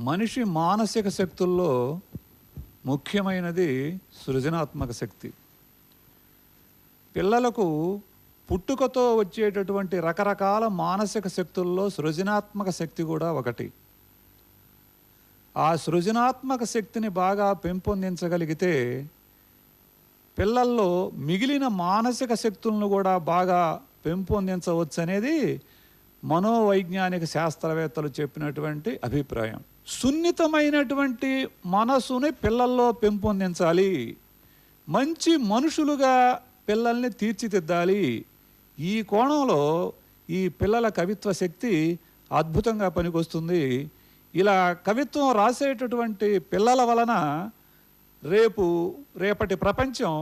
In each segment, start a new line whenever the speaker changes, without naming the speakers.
మనిషి మానసిక శక్తుల్లో ముఖ్యమైనది సృజనాత్మక శక్తి. పిల్లలకు పుట్టుకతో వచ్చేటటువంటి రకరకాల మానసిక శక్తుల్లో సృజనాత్మక శక్తి కూడా ఒకటి. ఆ సృజనాత్మక శక్తిని బాగా పెంపొందించగలిగితే పిల్లల్లో మిగిలిన మానసిక శక్తులను కూడా బాగా పెంపొందించవచ్చు అనేది మనోవైజ్ఞానిక శాస్త్రవేత్తలు చెప్పినటువంటి అభిప్రాయం. సున్నితమైనటువంటి మనసుని పిల్లల్లో పెంపొందించాలి, మంచి మనుషులుగా పిల్లల్ని తీర్చిదిద్దాలి. ఈ కోణంలో ఈ పిల్లల కవిత్వ శక్తి అద్భుతంగా పనికొస్తుంది. ఇలా కవిత్వం రాసేటటువంటి పిల్లల వలన రేపటి ప్రపంచం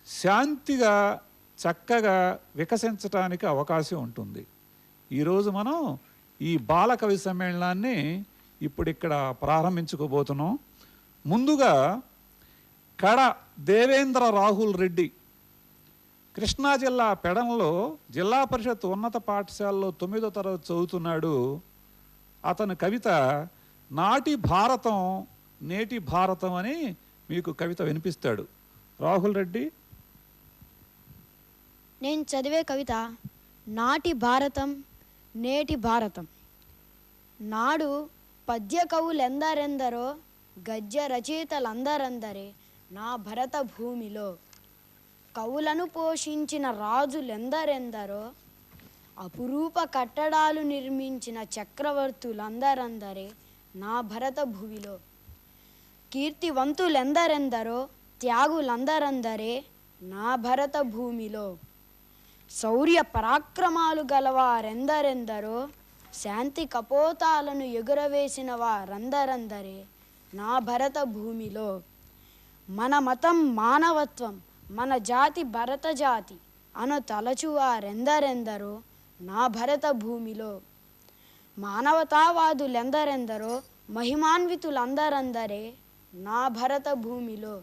శాంతిగా చక్కగా వికసించడానికి అవకాశం ఉంటుంది. ఈరోజు మనం ఈ బాల కవి సమ్మేళనాన్ని ఇప్పుడు ఇక్కడ ప్రారంభించుకోబోతున్నాం. ముందుగా కడ దేవేంద్ర రాహుల్ రెడ్డి కృష్ణా జిల్లా పెడంలో జిల్లా పరిషత్ ఉన్నత పాఠశాలలో 9వ తరగతి చదువుతున్నాడు. అతని కవిత నాటి భారతం నేటి భారతం అని మీకు కవిత వినిపిస్తాడు. రాహుల్ రెడ్డి.
నేను చదివే కవిత నాటి భారతం నేటి భారతం. నాడు పద్య కవులెందరెందరో గద్య రచయితలందరందరే నా భరత భూమిలో. కవులను పోషించిన రాజులెందరెందరో అపురూప కట్టడాలు నిర్మించిన చక్రవర్తులందరందరే నా భరత భూమిలో. కీర్తివంతులెందరెందరో త్యాగులందరందరే నా భరత భూమిలో. శౌర్య పరాక్రమాలు గలవారెందరెందరో శాంతి కపోతాలను ఎగురవేసిన వారందరందరే నా భరత భూమిలో. మన మతం మానవత్వం, మన జాతి భరత జాతి అను తలచువారెందరెందరో నా భరత భూమిలో. మానవతావాదులెందరెందరో మహిమాన్వితులందరందరే నా భరత భూమిలో.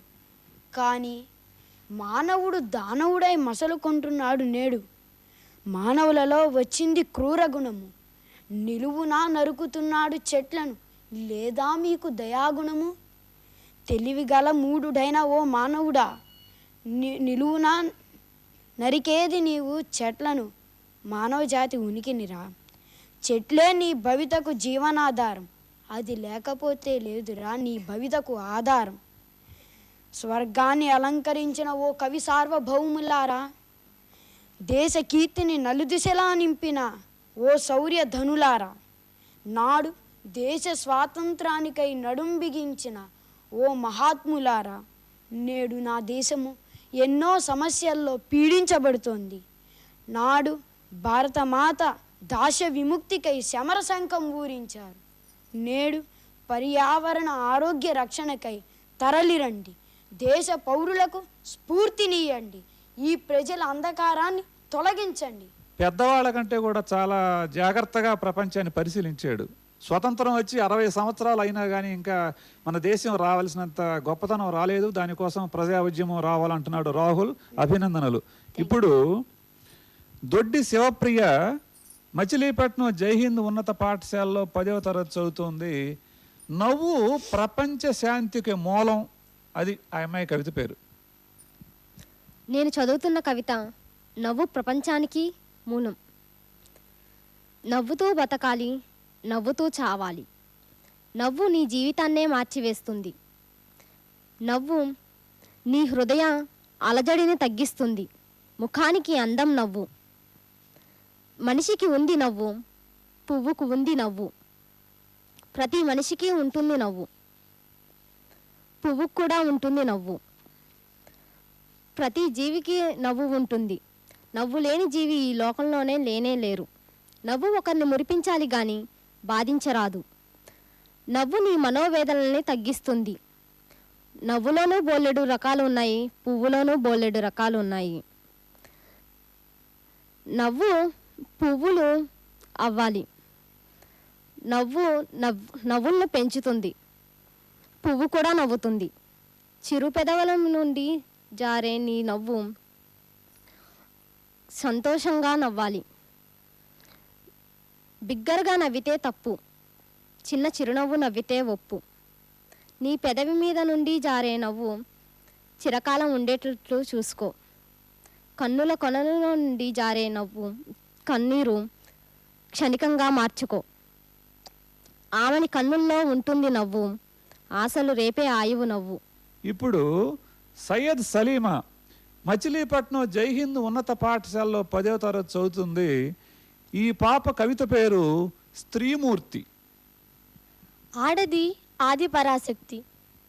కానీ మానవుడు దానవుడై మసలుకుంటున్నాడు నేడు. మానవులలో వచ్చింది క్రూర గుణము. నిలువునా నరుకుతున్నాడు చెట్లను, లేదా మీకు దయాగుణము? తెలివిగల మూఢుడైన ఓ మానవుడా, నిలువునా నరికేది నీవు చెట్లను, మానవ జాతి ఉనికినిరా. చెట్లే నీ భవితకు జీవనాధారం, అది లేకపోతే లేదురా నీ భవితకు ఆధారం. స్వర్గాన్ని అలంకరించిన ఓ కవి సార్వభౌములారా, దేశ కీర్తిని నలుదిశలా నింపిన ఓ శౌర్య ధనులారా, నాడు దేశ స్వాతంత్రానికై నడుం బిగించిన ఓ మహాత్ములారా, నేడు నా దేశము ఎన్నో సమస్యల్లో పీడించబడుతోంది. నాడు భారతమాత దాశ విముక్తికై శమర శంఖం ఊరించారు. నేడు పర్యావరణ ఆరోగ్య రక్షణకై తరలిరండి. దేశ పౌరులకు స్ఫూర్తినియండి. ఈ ప్రజల అంధకారాన్ని తొలగించండి.
పెద్దవాళ్ళ కంటే కూడా చాలా జాగ్రత్తగా ప్రపంచాన్ని పరిశీలించాడు. స్వతంత్రం వచ్చి 60 సంవత్సరాలు అయినా కానీ ఇంకా మన దేశం రావాల్సినంత గొప్పతనం రాలేదు. దానికోసం ప్రజా ఉద్యమం రావాలంటున్నాడు రాహుల్. అభినందనలు. ఇప్పుడు దొడ్డి శివప్రియ మచిలీపట్నం జైహింద్ ఉన్నత పాఠశాలలో 10వ తరగతి చదువుతుంది. నవ్వు ప్రపంచ శాంతికి మూలం, అది ఆ అమ్మాయి కవిత పేరు.
నేను చదువుతున్న కవిత నవ్వు ప్రపంచానికి మూలం. నవ్వుతూ బతకాలి, నవ్వుతూ చావాలి. నవ్వు నీ జీవితాన్నే మార్చివేస్తుంది. నవ్వు నీ హృదయ అలజడిని తగ్గిస్తుంది. ముఖానికి అందం నవ్వు. మనిషికి ఉంది నవ్వు, పువ్వుకు ఉంది నవ్వు. ప్రతి మనిషికి ఉంటుంది నవ్వు, పువ్వుకు కూడా ఉంటుంది నవ్వు. ప్రతి జీవికి నవ్వు ఉంటుంది. నవ్వు లేని జీవి ఈ లోకంలోనే లేనే లేరు. నవ్వు ఒకరిని మురిపించాలి కానీ బాధించరాదు. నవ్వు నీ మనోవేదనల్ని తగ్గిస్తుంది. నవ్వులోనూ బోలెడు రకాలు ఉన్నాయి, పువ్వులోనూ బోలెడు రకాలు ఉన్నాయి. నవ్వు పువ్వులు అవ్వాలి. నవ్వులను పెంచుతుంది. పువ్వు కూడా నవ్వుతుంది. చిరు పెదవుల నుండి జారే నీ నవ్వు సంతోషంగా నవ్వాలి. బిగ్గరగా నవ్వితే తప్పు. చిన్న చిరునవ్వు నవ్వితే ఒప్పు. నీ పెదవి మీద నుండి జారే నవ్వు చిరకాలం ఉండేటట్లు చూసుకో. కన్నుల కొనలలో నుండి జారే నవ్వు కన్నీరు క్షణికంగా మార్చుకో. ఆమెని కన్నుల్లో ఉంటుంది నవ్వు, ఆశలు రేపే ఆయువు నవ్వు.
ఇప్పుడు సయ్యద్ సలీమా మచిలీపట్నం జైహింద్ ఉన్నత పాఠశాలలో 10వ తరగతి చదువుతుంది. ఈ పాప కవిత పేరు స్త్రీమూర్తి.
ఆడది ఆది పరాశక్తి.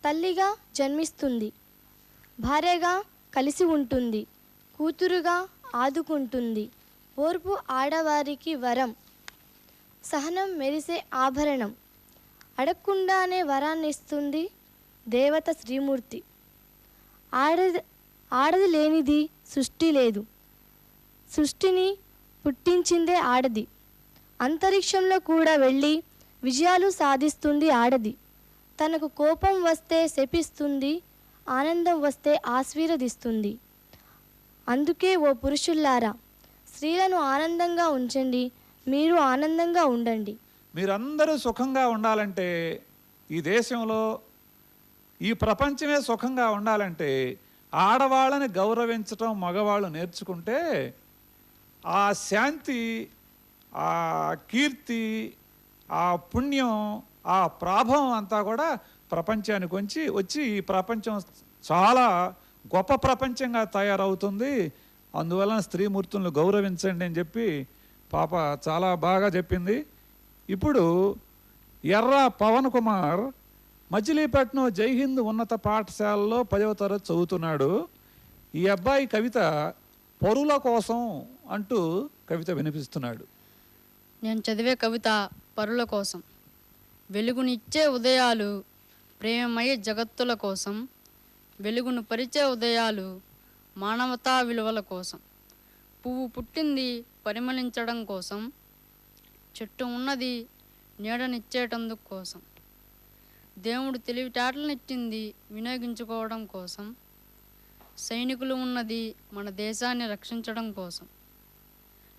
తల్లిగా జన్మిస్తుంది, భార్యగా కలిసి ఉంటుంది, కూతురుగా ఆదుకుంటుంది. ఓర్పు ఆడవారికి వరం, సహనం మెరిసే ఆభరణం. అడగకుండానే వరాన్ని ఇస్తుంది దేవత శ్రీమూర్తి. ఆడది లేనిది సృష్టి లేదు, సృష్టిని పుట్టించిందే ఆడది. అంతరిక్షంలో కూడా వెళ్ళి విజయాలు సాధిస్తుంది ఆడది. తనకు కోపం వస్తే శపిస్తుంది, ఆనందం వస్తే ఆశీర్వదిస్తుంది. అందుకే ఓ పురుషుల్లారా, స్త్రీలను ఆనందంగా ఉంచండి, మీరు ఆనందంగా ఉండండి.
మీరందరూ సుఖంగా ఉండాలంటే, ఈ దేశంలో ఈ ప్రపంచమే సుఖంగా ఉండాలంటే ఆడవాళ్ళని గౌరవించటం మగవాళ్ళు నేర్చుకుంటే ఆ శాంతి, ఆ కీర్తి, ఆ పుణ్యం, ఆ ప్రాభవం అంతా కూడా ప్రపంచానికి వచ్చి ఈ ప్రపంచం చాలా గొప్ప ప్రపంచంగా తయారవుతుంది. అందువలన స్త్రీమూర్తులను గౌరవించండి అని చెప్పి పాప చాలా బాగా చెప్పింది. ఇప్పుడు ఎర్ర పవన్ కుమార్ మచిలీపట్నం జైహింద్ ఉన్నత పాఠశాలలో 10వ తరగతి చదువుతున్నాడు. ఈ అబ్బాయి కవిత పరుల కోసం అంటూ కవిత వినిపిస్తున్నాడు.
నేను చదివే కవిత పరుల కోసం. వెలుగునిచ్చే ఉదయాలు ప్రేమమయ జగత్తుల కోసం, వెలుగును పరిచే ఉదయాలు మానవతా విలువల కోసం. పువ్వు పుట్టింది పరిమళించడం కోసం, చెట్టు ఉన్నది నీడనిచ్చేటందుకు కోసం. దేవుడు తెలివితేటలనిచ్చింది వినియోగించుకోవడం కోసం. సైనికులు ఉన్నది మన దేశాన్ని రక్షించడం కోసం.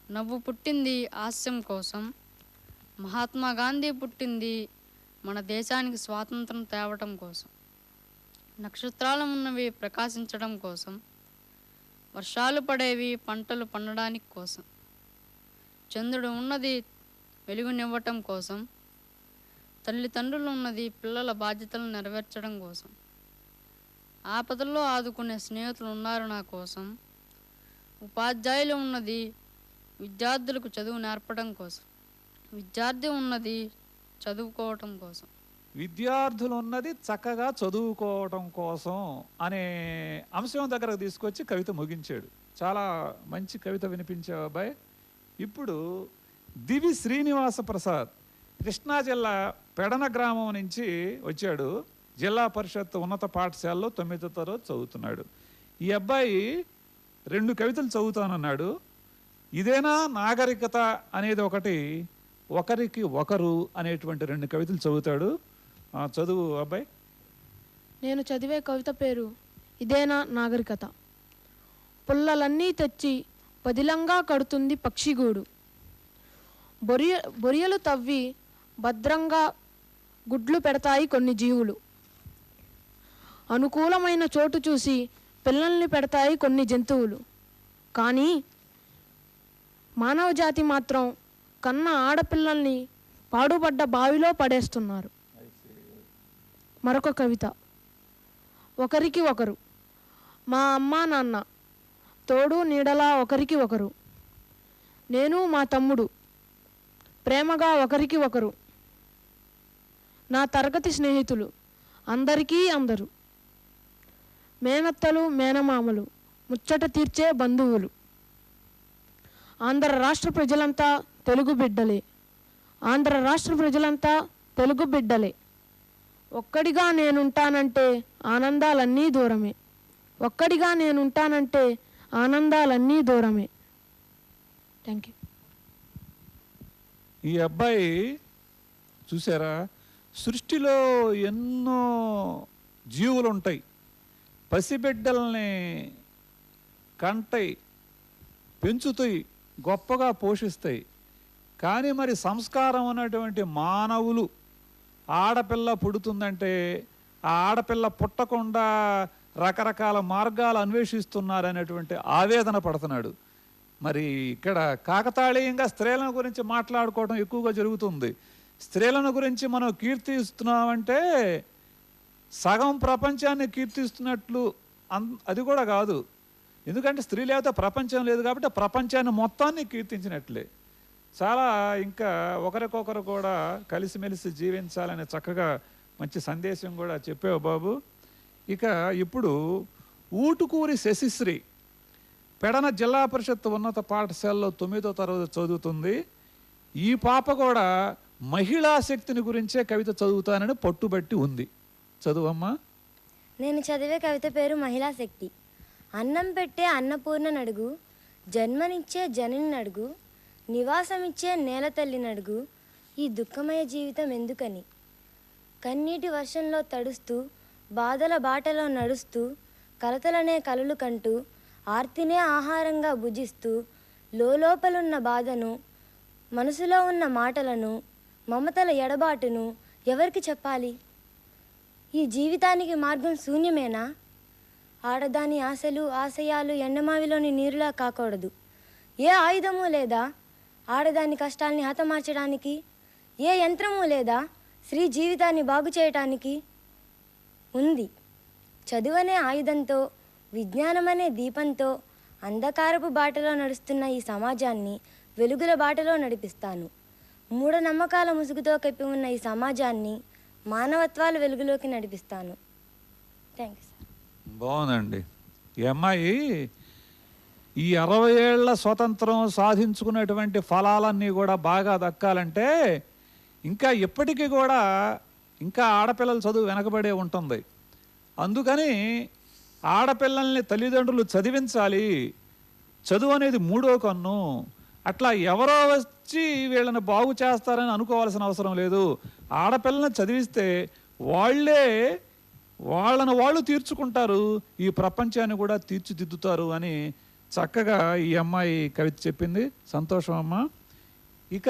నవ్వు పుట్టింది హాస్యం కోసం. మహాత్మా గాంధీ పుట్టింది మన దేశానికి స్వాతంత్రం తేవటం కోసం. నక్షత్రాలు ఉన్నవి ప్రకాశించడం కోసం. వర్షాలు పడేవి పంటలు పండడానికి కోసం. చంద్రుడు ఉన్నది వెలుగునివ్వటం కోసం. తల్లిదండ్రులు ఉన్నది పిల్లల బాధ్యతలను నెరవేర్చడం కోసం. ఆపదల్లో ఆదుకునే స్నేహితులు ఉన్నారు నా కోసం. ఉపాధ్యాయులు ఉన్నది విద్యార్థులకు చదువు నేర్పడం కోసం. విద్యార్థి ఉన్నది చదువుకోవటం కోసం.
విద్యార్థులు ఉన్నది చక్కగా చదువుకోవటం కోసం అనే అంశం దగ్గరకు తీసుకొచ్చి కవిత ముగించాడు. చాలా మంచి కవిత వినిపించావు అబ్బాయి. ఇప్పుడు దివి శ్రీనివాస ప్రసాద్ కృష్ణా జిల్లా పెడన గ్రామం నుంచి వచ్చాడు. జిల్లా పరిషత్ ఉన్నత పాఠశాలలో 9వ తరగతి చదువుతున్నాడు. ఈ అబ్బాయి 2 కవితలు చదువుతానన్నాడు. ఇదేనా నాగరికత అనేది ఒకటి, ఒకరికి ఒకరు అనేటువంటి 2 కవితలు చదువుతాడు. చదువు అబ్బాయి.
నేను చదివే కవిత పేరు ఇదేనా నాగరికత. పుల్లలన్నీ తెచ్చి పదిలంగా కడుతుంది పక్షిగూడు. బొరియలు తవ్వి భద్రంగా గుడ్లు పెడతాయి కొన్ని జీవులు. అనుకూలమైన చోటు చూసి పిల్లల్ని పెడతాయి కొన్ని జంతువులు. కానీ మానవజాతి మాత్రం కన్న ఆడపిల్లల్ని పాడుపడ్డ బావిలో పడేస్తున్నారు. మరొక కవిత ఒకరికి ఒకరు. మా అమ్మ నాన్న తోడు నీడలా ఒకరికి ఒకరు. నేను మా తమ్ముడు ప్రేమగా ఒకరికి ఒకరు. నా తరగతి స్నేహితులు అందరికీ అందరు. మేనత్తలు మేనమామలు ముచ్చట తీర్చే బంధువులు. ఆంధ్ర రాష్ట్ర ప్రజలంతా తెలుగు బిడ్డలే. ఆంధ్ర రాష్ట్ర ప్రజలంతా తెలుగు బిడ్డలే. ఒక్కడిగా నేనుంటానంటే ఆనందాలన్నీ దూరమే. ఒక్కడిగా నేనుంటానంటే ఆనందాలన్నీ దూరమే. Thank you.
ఈ అబ్బాయి చూసారా, సృష్టిలో ఎన్నో జీవులు ఉంటాయి. పసిబిడ్డల్ని కంటాయి, పెంచుతాయి, గొప్పగా పోషిస్తాయి. కానీ మరి సంస్కారం ఉన్నటువంటి మానవులు ఆడపిల్ల పుడుతుందంటే ఆ ఆడపిల్ల పుట్టకుండా రకరకాల మార్గాలు అన్వేషిస్తున్నారనేటువంటి ఆవేదన పడుతున్నాడు. మరి ఇక్కడ కాకతాళీయంగా స్త్రీలను గురించి మాట్లాడుకోవడం ఎక్కువగా జరుగుతుంది. స్త్రీలను గురించి మనం కీర్తిస్తున్నామంటే సగం ప్రపంచాన్ని కీర్తిస్తున్నట్లు అది కూడా కాదు. ఎందుకంటే స్త్రీ లేకపోతే ప్రపంచం లేదు కాబట్టి ప్రపంచాన్ని మొత్తాన్ని కీర్తించినట్లే. చాలా ఇంకా ఒకరికొకరు కూడా కలిసిమెలిసి జీవించాలనే చక్కగా మంచి సందేశం కూడా చెప్పావు బాబు. ఇక ఇప్పుడు ఊటుకూరి శశిశ్రీ పెడన జిల్లా పరిషత్ ఉన్నత పాఠశాలలో 9వ తరగతి చదువుతుంది. ఈ పాప కూడా మహిళా శక్తిని గురించే కవిత చదువుతానని పట్టుబట్టి ఉంది. చదువమ్మా.
నేను చదివే కవిత పేరు మహిళా శక్తి. అన్నం పెట్టే అన్నపూర్ణ నడుగు, జన్మనిచ్చే జనని నడుగు, నివాసమిచ్చే నేల తల్లి నడుగు, ఈ దుఃఖమయ జీవితం ఎందుకని. కన్నీటి వర్షంలో తడుస్తూ, బాధల బాటలో నడుస్తూ, కలతలనే కలలు కంటూ, ఆర్తినే ఆహారంగా భుజిస్తూ, లోపలున్న బాధను, మనసులో ఉన్న మాటలను, మమతల ఎడబాటును ఎవరికి చెప్పాలి? ఈ జీవితానికి మార్గం శూన్యమేనా? ఆడదాని ఆశలు ఆశయాలు ఎండమావిలోని నీరులా కాకూడదు. ఏ ఆయుధము లేదా ఆడదాని కష్టాల్ని హతమార్చడానికి, ఏ యంత్రము లేదా స్త్రీ జీవితాన్ని బాగు చేయటానికి. ఉంది. చదువనే ఆయుధంతో, విజ్ఞానమనే దీపంతో అంధకారపు బాటలో నడుస్తున్న ఈ సమాజాన్ని వెలుగుల బాటలో నడిపిస్తాను. మూఢనమ్మకాల ముసుగుతో కప్పి ఉన్న ఈ సమాజాన్ని మానవత్వాల వెలుగులోకి నడిపిస్తాను. Thank you sir.
బాగుందండి. ఈ అమ్మాయి ఈ 60 ఏళ్ల స్వతంత్రం సాధించుకున్నటువంటి ఫలాలన్నీ కూడా బాగా దక్కాలంటే ఇంకా ఇప్పటికీ కూడా ఇంకా ఆడపిల్లల చదువు వెనకబడే ఉంటుంది. అందుకని ఆడపిల్లల్ని తల్లిదండ్రులు చదివించాలి. చదువు అనేది 3వ కన్ను. అట్లా ఎవరో వచ్చి వీళ్ళని బాగు చేస్తారని అనుకోవాల్సిన అవసరం లేదు. ఆడపిల్లని చదివిస్తే వాళ్ళని వాళ్ళు తీర్చుకుంటారు, ఈ ప్రపంచాన్ని కూడా తీర్చిదిద్దుతారు అని చక్కగా ఈ అమ్మాయి కవిత చెప్పింది. సంతోషం అమ్మ. ఇక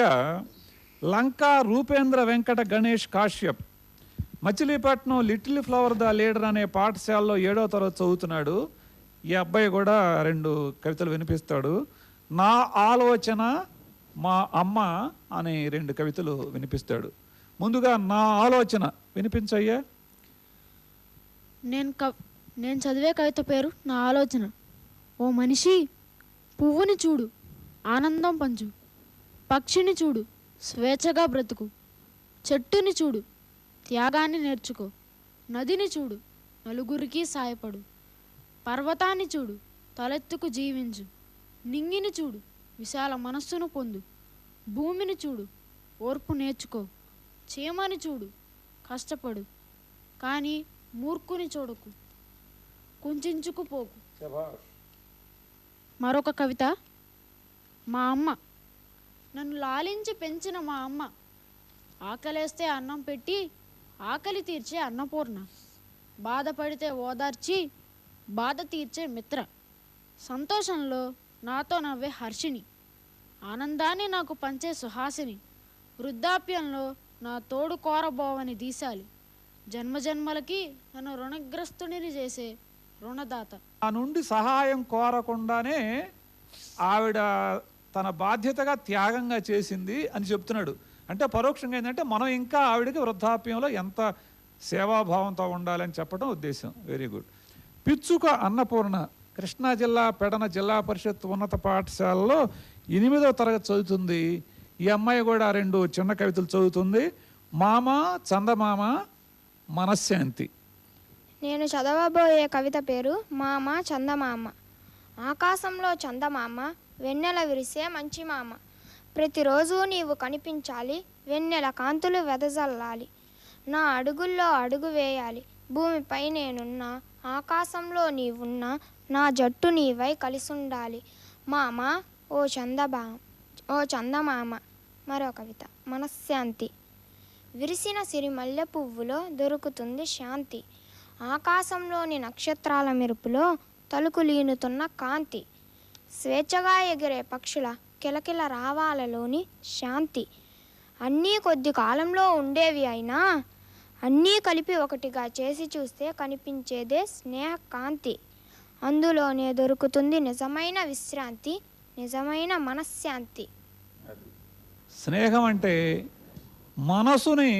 Lanka Rupendra Venkata Ganesh Kashyap Machilipatnam little flower the leader అనే పాఠశాలలో 7వ తరగతి చదువుతున్నాడు. ఈ అబ్బాయి కూడా 2 కవితలు వినిపిస్తాడు. నా ఆలోచన మా అమ్మ అనే 2 కవితలు వినిపిస్తాడు. ముందుగా నా ఆలోచన వినిపించయ్యా.
నేను చదివే కవిత పేరు నా ఆలోచన. ఓ మనిషి, పువ్వుని చూడు, ఆనందం పంచు. పక్షిని చూడు, స్వేచ్ఛగా బ్రతుకు. చెట్టుని చూడు, త్యాగాన్ని నేర్చుకో. నదిని చూడు, నలుగురికి సాయపడు. పర్వతాన్ని చూడు, తలెత్తుకు జీవించు. నింగిని చూడు, విశాల మనస్సును పొందు. భూమిని చూడు, ఓర్పు నేర్చుకో. చీమని చూడు, కష్టపడు. కానీ మూర్ఖుని చూడకు, కుంచుకుపోకు. మరొక కవిత. మా అమ్మ, నన్ను లాలించి పెంచిన మా అమ్మ. ఆకలేస్తే అన్నం పెట్టి ఆకలి తీర్చే అన్నపూర్ణ. బాధపడితే ఓదార్చి బాధ తీర్చే మిత్ర. సంతోషంలో నాతో నవ్వే హర్షిని. ఆనందాన్ని నాకు పంచే సుహాసిని. వృద్ధాప్యంలో నా తోడు కోరబోవని దీశాలి. జన్మజన్మలకి నన్ను రుణగ్రస్తుడిని చేసే రుణదాత.
ఆ నుండి సహాయం కోరకుండానే ఆవిడ తన బాధ్యతగా త్యాగంగా చేసింది అని చెప్తున్నాడు. అంటే పరోక్షంగా ఏంటంటే మనం ఇంకా ఆవిడకి వృద్ధాప్యంలో ఎంత సేవాభావంతో ఉండాలని చెప్పడం ఉద్దేశం. Very good. పిచ్చుక అన్నపూర్ణ కృష్ణా జిల్లా పెడన జిల్లా పరిషత్ ఉన్నత పాఠశాలలో 8వ తరగతి చదువుతుంది. ఈ అమ్మాయి కూడా 2 చిన్న కవితలు చదువుతుంది. మామ చందమామ మనశ్శాంతి.
నేను చదవబోయే కవిత పేరు మామ చందమామ. ఆకాశంలో చందమామ, వెన్నెల విరిసే మంచి మామ. ప్రతిరోజు నీవు కనిపించాలి, వెన్నెల కాంతులు వెదజల్లాలి. నా అడుగుల్లో అడుగు వేయాలి, భూమిపై నేనున్నా, ఆకాశంలో నీవున్నా, నా జట్టు నీవై కలిసుండాలి. మామ ఓ చందమామ. మరో కవిత మనశ్శాంతి. విరిసిన సిరి మల్లె పువ్వులో దొరుకుతుంది శాంతి. ఆకాశంలోని నక్షత్రాల మెరుపులో తలుకులీనుతున్న కాంతి. స్వేచ్ఛగా ఎగిరే పక్షుల కిలకిల రావాలలోని శాంతి. అన్నీ కొద్ది కాలంలో ఉండేవి అయినా అన్నీ కలిపి ఒకటిగా చేసి చూస్తే కనిపించేదే స్నేహ కాంతి. అందులోనే దొరుకుతుంది నిజమైన విశ్రాంతి, నిజమైన మనశ్శాంతి.
స్నేహం అంటే మనసుని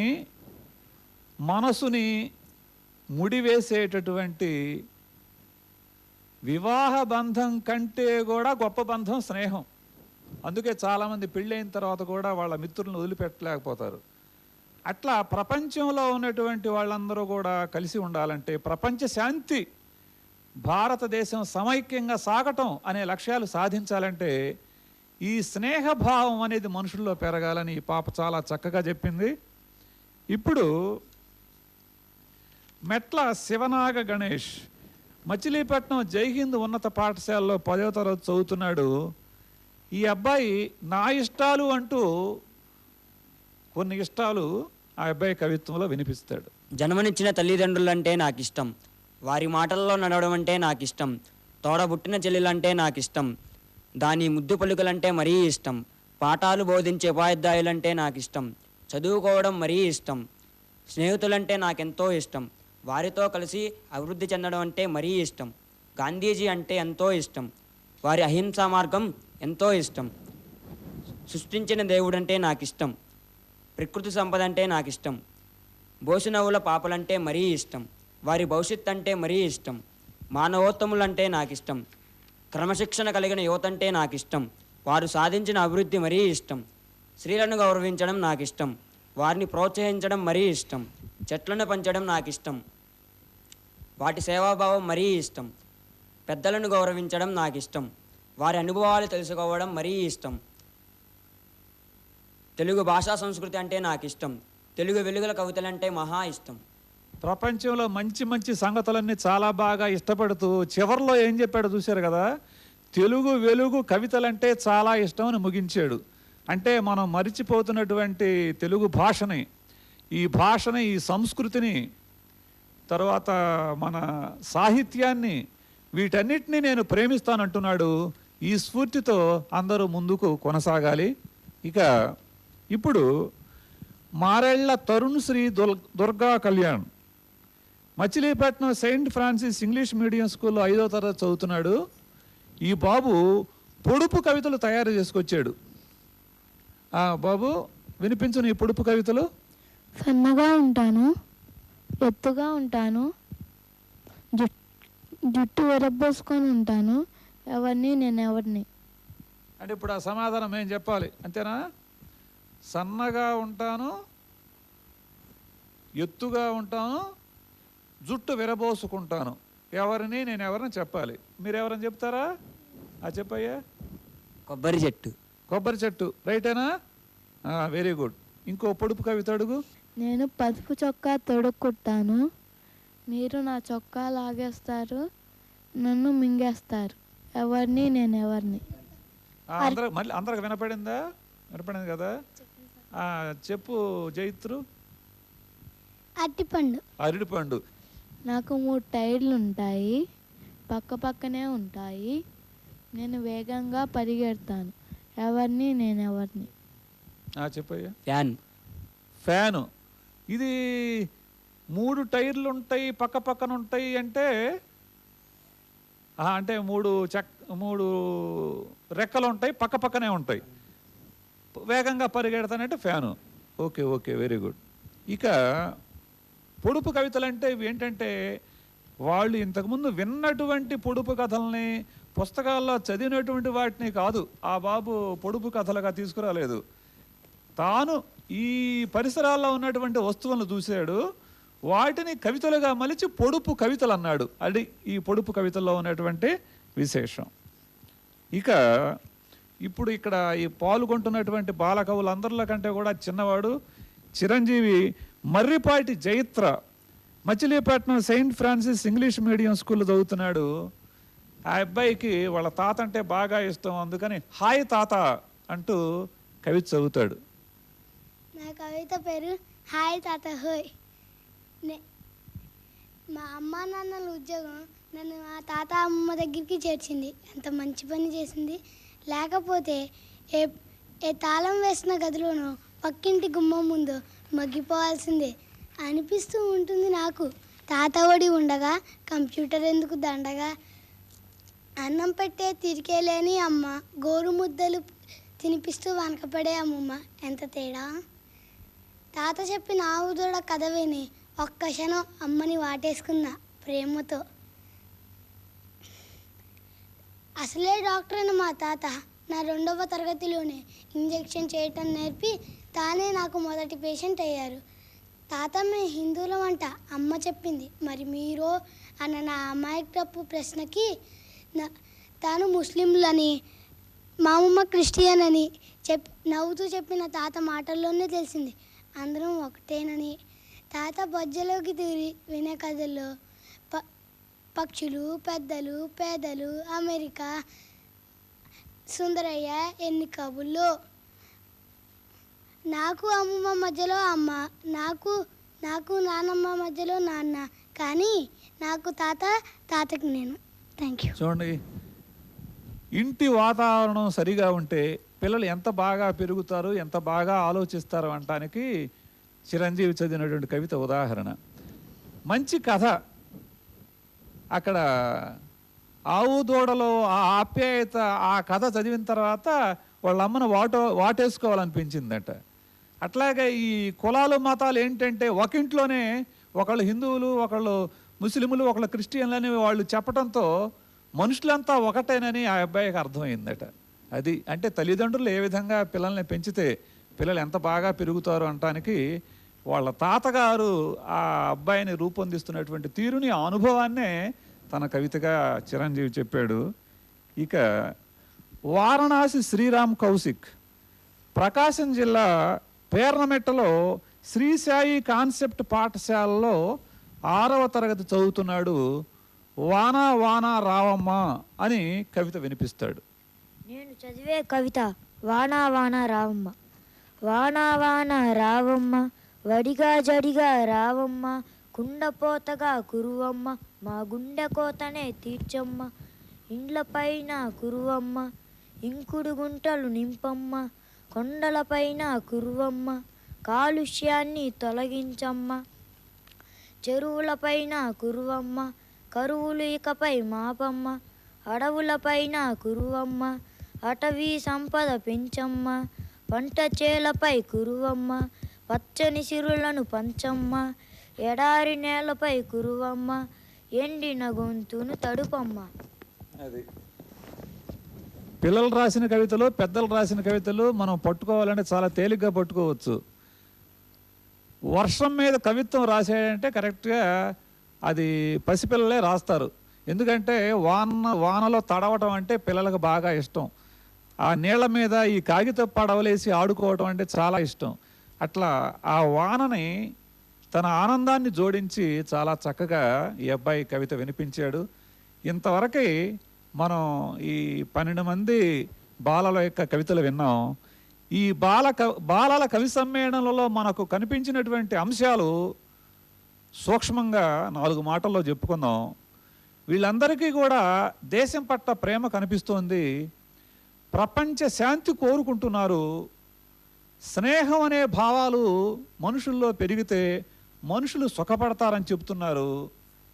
ముడివేసేటటువంటి వివాహ బంధం కంటే కూడా గొప్ప బంధం స్నేహం. అందుకే చాలామంది పెళ్ళైన తర్వాత కూడా వాళ్ళ మిత్రులను వదిలిపెట్టలేకపోతారు. అట్లా ప్రపంచంలో ఉన్నటువంటి వాళ్ళందరూ కూడా కలిసి ఉండాలంటే, ప్రపంచ శాంతి, భారతదేశం సమైక్యంగా సాగటం అనే లక్ష్యాలు సాధించాలంటే ఈ స్నేహభావం అనేది మనుషుల్లో పెరగాలని ఈ పాప చాలా చక్కగా చెప్పింది. ఇప్పుడు మెట్ల శివనాగ గణేష్ మచిలీపట్నం జైహింద్ ఉన్నత పాఠశాలలో 10వ తరగతి చదువుతున్నాడు. ఈ అబ్బాయి నా ఇష్టాలు అంటూ కొన్ని ఇష్టాలు ఆ అబ్బాయి కవిత్వంలో వినిపిస్తాడు.
జన్మనిచ్చిన తల్లిదండ్రులంటే నాకు ఇష్టం, వారి మాటల్లో నడవడం అంటే నాకు ఇష్టం, తోడబుట్టిన చెల్లెలంటే నాకు ఇష్టం, దాని ముద్దు పలుకలంటే మరీ ఇష్టం, పాఠాలు బోధించే ఉపాధ్యాయులంటే నాకు ఇష్టం, చదువుకోవడం మరీ ఇష్టం, స్నేహితులంటే నాకెంతో ఇష్టం, వారితో కలిసి అభివృద్ధి చెందడం అంటే మరీ ఇష్టం, గాంధీజీ అంటే ఎంతో ఇష్టం, వారి అహింసా మార్గం ఎంతో ఇష్టం, సృష్టించిన దేవుడంటే నాకు ఇష్టం, ప్రకృతి సంపద అంటే నాకు ఇష్టం, బోసినవ్వుల పాపలంటే మరీ ఇష్టం, వారి భవిష్యత్ అంటే మరీ ఇష్టం, మానవోత్తములంటే నాకు ఇష్టం, క్రమశిక్షణ కలిగిన యువత అంటే నాకు ఇష్టం, వారు సాధించిన అభివృద్ధి మరీ ఇష్టం, స్త్రీలను గౌరవించడం నాకు ఇష్టం, వారిని ప్రోత్సహించడం మరీ ఇష్టం, చెట్లను పెంచడం నాకు ఇష్టం, వాటి సేవాభావం మరీ ఇష్టం, పెద్దలను గౌరవించడం నాకు ఇష్టం, వారి అనుభవాలు తెలుసుకోవడం మరీ ఇష్టం, తెలుగు భాషా సంస్కృతి అంటే నాకు ఇష్టం, తెలుగు వెలుగుల కవితలంటే మహా ఇష్టం.
ప్రపంచంలో మంచి మంచి సంగతులన్నీ చాలా బాగా ఇష్టపడుతూ చివరిలో ఏం చెప్పాడు చూశారు కదా, తెలుగు వెలుగు కవితలంటే చాలా ఇష్టం అని ముగించాడు. అంటే మనం మరిచిపోతున్నటువంటి తెలుగు భాషని, ఈ సంస్కృతిని, తర్వాత మన సాహిత్యాన్ని, వీటన్నిటినీ నేను ప్రేమిస్తానంటున్నాడు. ఈ స్ఫూర్తితో అందరూ ముందుకు కొనసాగాలి. ఇక ఇప్పుడు Marella Tarun Sri Durga Kalyan Machilipatnam Saint Francis English medium స్కూల్లో 5వ తరగతి చదువుతున్నాడు. ఈ బాబు పొడుపు కవితలు తయారు చేసుకొచ్చాడు. బాబు వినిపించు నీ పొడుపు కవితలు.
సన్నగా ఉంటాను, ఎత్తుగా ఉంటాను, జుట్టు విరబోసుకొని ఉంటాను, నేను ఎవరిని.
అంటే ఇప్పుడు ఆ సమాధానం ఏం చెప్పాలి, అంతేనా? సన్నగా ఉంటాను, ఎత్తుగా ఉంటాను, జుట్టు విరబోసుకుంటాను, నేను ఎవరిని చెప్పాలి. మీరు ఎవరని చెప్తారా? చెప్పయ్యా. కొబ్బరి చెట్టు రైటేనా? Very good. ఇంకో పొడుపు కవిత అడుగు.
నేను పసుపు చొక్కా తొడుక్కుంటాను, మీరు నా చొక్కా లాగేస్తారు, నన్ను మింగేస్తారు, నేను ఎవరిని.
అందరికి వినపడిందా? వినపడింది కదా? చెప్పు జైత్రు. అరటిపండు.
నాకు 3 టైర్లు ఉంటాయి, పక్క పక్కనే ఉంటాయి, నేను వేగంగా పరిగెడతాను, నేను ఎవరిని.
చెప్పయ్యా.
ఫ్యాను.
ఇది 3 టైర్లు ఉంటాయి, పక్క పక్కన ఉంటాయి అంటే అంటే 3 రెక్కలు ఉంటాయి, పక్క పక్కనే ఉంటాయి, వేగంగా పరిగెడతానంటే ఫ్యాను. Okay very good. ఇక పొడుపు కవితలు అంటే ఇవి ఏంటంటే వాళ్ళు ఇంతకుముందు విన్నటువంటి పొడుపు కథల్ని, పుస్తకాల్లో చదివినటువంటి వాటిని కాదు ఆ బాబు పొడుపు కథలుగా తీసుకురాలేదు. తాను ఈ పరిసరాల్లో ఉన్నటువంటి వస్తువులను చూశాడు, వాటిని కవితలుగా మలిచి పొడుపు కవితలు అన్నాడు. అది ఈ పొడుపు కవితల్లో ఉన్నటువంటి విశేషం. ఇక ఇప్పుడు ఇక్కడ ఈ పాల్గొంటున్నటువంటి బాలకవులందరిలో కంటే కూడా చిన్నవాడు చిరంజీవి Marripati Jaitra Machilipatnam Saint Francis English medium స్కూల్లో చదువుతున్నాడు. ఆ అబ్బాయికి వాళ్ళ తాత అంటే బాగా ఇష్టం, అందుకని హాయ్ తాత అంటూ కవిత చదువుతాడు.
నా కవిత పేరు హాయ్ తాత హోయ్. మా అమ్మ నాన్నల ఉద్యోగం నన్ను మా తాత అమ్మ దగ్గరికి చేర్చింది. ఎంత మంచి పని చేసింది. లేకపోతే ఏ తాళం వేసిన గదిలోనూ పక్కింటి గుమ్మం ముందు మగ్గిపోవాల్సిందే అనిపిస్తూ ఉంటుంది నాకు. తాత ఒడి ఉండగా కంప్యూటర్ ఎందుకు దండగా, అన్నం పెట్టే తిరికేలేని అమ్మ, గోరు ముద్దలు తినిపిస్తూ వనకపడే అమ్మమ్మ, ఎంత తేడా. తాత చెప్పిన ఆవు దూడ కథ విని ఒక్క క్షణం అమ్మని వాటేసుకున్న ప్రేమతో. అసలే డాక్టర్ అయిన మా తాత నా 2వ తరగతిలోనే ఇంజెక్షన్ చేయటం నేర్పి తానే నాకు మొదటి పేషెంట్ అయ్యారు. తాత మేము హిందువులం అంట అమ్మ చెప్పింది, మరి మీరు అన్న నా అమాయకపు ప్రశ్నకి తాను ముస్లింలని మా అమ్మ క్రిస్టియన్ అని నవ్వుతూ చెప్పిన తాత మాటల్లోనే తెలిసింది అందరం ఒకటేనని. తాత బొజ్జలోకి దూరి వినే కథల్లో పక్షులు, పెద్దలు, పేదలు, అమెరికా, సుందరయ్య, ఎన్ని కబుల్లో. నాకు అమ్మమ్మ మధ్యలో అమ్మ, నాకు నానమ్మ మధ్యలో నాన్న, కానీ నాకు తాతకి నేను. Thank you.
చూడండి, ఇంటి వాతావరణం సరిగా ఉంటే పిల్లలు ఎంత బాగా పెరుగుతారు, ఎంత బాగా ఆలోచిస్తారు అనటానికి చిరంజీవి చదివినటువంటి కవిత ఉదాహరణ. మంచి కథ. అక్కడ ఆవు దూడలో ఆ ఆప్యాయత, ఆ కథ చదివిన తర్వాత వాళ్ళ అమ్మను వాటేసుకోవాలనిపించిందట. అట్లాగే ఈ కులాలు మతాలు ఏంటంటే ఒక ఇంట్లోనే ఒకళ్ళు హిందువులు, ఒకళ్ళు ముస్లింలు, ఒకళ్ళు క్రిస్టియన్లని వాళ్ళు చెప్పడంతో మనుషులంతా ఒకటేనని ఆ అబ్బాయికి అర్థమైందట. అది అంటే తల్లిదండ్రులు ఏ విధంగా పిల్లల్ని పెంచితే పిల్లలు ఎంత బాగా పెరుగుతారు అనటానికి వాళ్ళ తాతగారు ఆ అబ్బాయిని రూపొందిస్తున్నటువంటి తీరుని, ఆ అనుభవాన్నే తన కవితగా చిరంజీవి చెప్పాడు. ఇక వారణాసి శ్రీరామ్ కౌశిక్ ప్రకాశం జిల్లా పేర్నమెట్టలో శ్రీసాయి కాన్సెప్ట్ పాఠశాలలో 6వ తరగతి చదువుతున్నాడు. వానా వానా రావమ్మ అని కవిత వినిపిస్తాడు.
నేను చదివే కవిత వానా వానా రావమ్మ. వానా వానా రావమ్మ, వడిగా జడిగా రావమ్మ, కుండపోతగా కురువమ్మ, మా గుండె కోతనే తీర్చమ్మ, ఇండ్లపైన కురువమ్మ, ఇంకుడు గుంటలు నింపమ్మ, కొండలపైన కురువమ్మ, కాలుష్యాన్ని తొలగించమ్మ, చెరువులపైన కురువమ్మ, కరువులు ఇకపై మాపమ్మ, అడవులపైన కురువమ్మ, అటవీ సంపద పెంచమ్మ, పంట చేలపై కురువమ్మ, పచ్చని సిరులను పంచమ్మ, ఎడారి నేలపై కురువమ్మ, ఎండిన గొంతును తడుపమ్మ.
అది పిల్లలు రాసిన కవితలు, పెద్దలు రాసిన కవితలు మనం పట్టుకోవాలంటే చాలా తేలిగ్గా పట్టుకోవచ్చు. వర్షం మీద కవిత్వం రాసేయంటే కరెక్ట్గా అది పసిపిల్లలే రాస్తారు. ఎందుకంటే వానలో తడవటం అంటే పిల్లలకు బాగా ఇష్టం. ఆ నీళ్ల మీద ఈ కాగిత పడవలేసి ఆడుకోవటం అంటే చాలా ఇష్టం. అట్లా ఆ వానని తన ఆనందాన్ని జోడించి చాలా చక్కగా ఈ అబ్బాయి కవిత వినిపించాడు. ఇంతవరకు మనం ఈ 12 మంది బాలల యొక్క కవితలు విన్నాం. ఈ బాలల కవి సమ్మేళనంలో మనకు కనిపించినటువంటి అంశాలు సూక్ష్మంగా 4 మాటల్లో చెప్పుకుందాం. వీళ్ళందరికీ కూడా దేశం పట్ల ప్రేమ కనిపిస్తోంది, ప్రపంచ శాంతి కోరుకుంటున్నారు, స్నేహం అనే భావాలు మనుషుల్లో పెరిగితే మనుషులు సుఖపడతారని చెప్తున్నారు.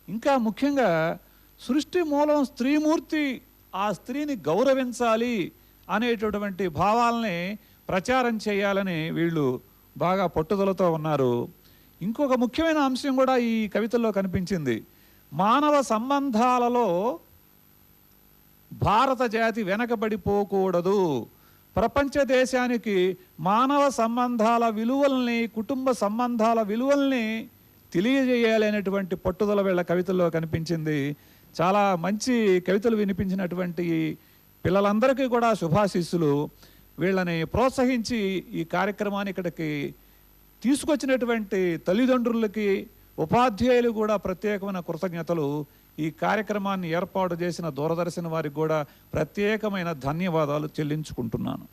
ఇంకా ముఖ్యంగా సృష్టి మూలం స్త్రీమూర్తి, ఆ స్త్రీని గౌరవించాలి అనేటటువంటి భావాలని ప్రచారం చేయాలని వీళ్ళు బాగా పట్టుదలతో ఉన్నారు. ఇంకొక ముఖ్యమైన అంశం కూడా ఈ కవితల్లో కనిపించింది. మానవ సంబంధాలలో భారత జాతి వెనకబడిపోకూడదు, ప్రపంచ దేశానికి మానవ సంబంధాల విలువల్ని, కుటుంబ సంబంధాల విలువల్ని తెలియజేయాలనేటువంటి పట్టుదల వీళ్ళ కవితల్లో కనిపించింది. చాలా మంచి కవితలు వినిపించినటువంటి పిల్లలందరికీ కూడా శుభాశీస్సులు. వీళ్ళని ప్రోత్సహించి ఈ కార్యక్రమాన్ని ఇక్కడికి తీసుకొచ్చినటువంటి తల్లిదండ్రులకి, ఉపాధ్యాయులు కూడా ప్రత్యేకమైన కృతజ్ఞతలు. ఈ కార్యక్రమాన్ని ఏర్పాటు చేసిన దూరదర్శన్ వారికి కూడా ప్రత్యేకమైన ధన్యవాదాలు చెల్లించుకుంటున్నాను.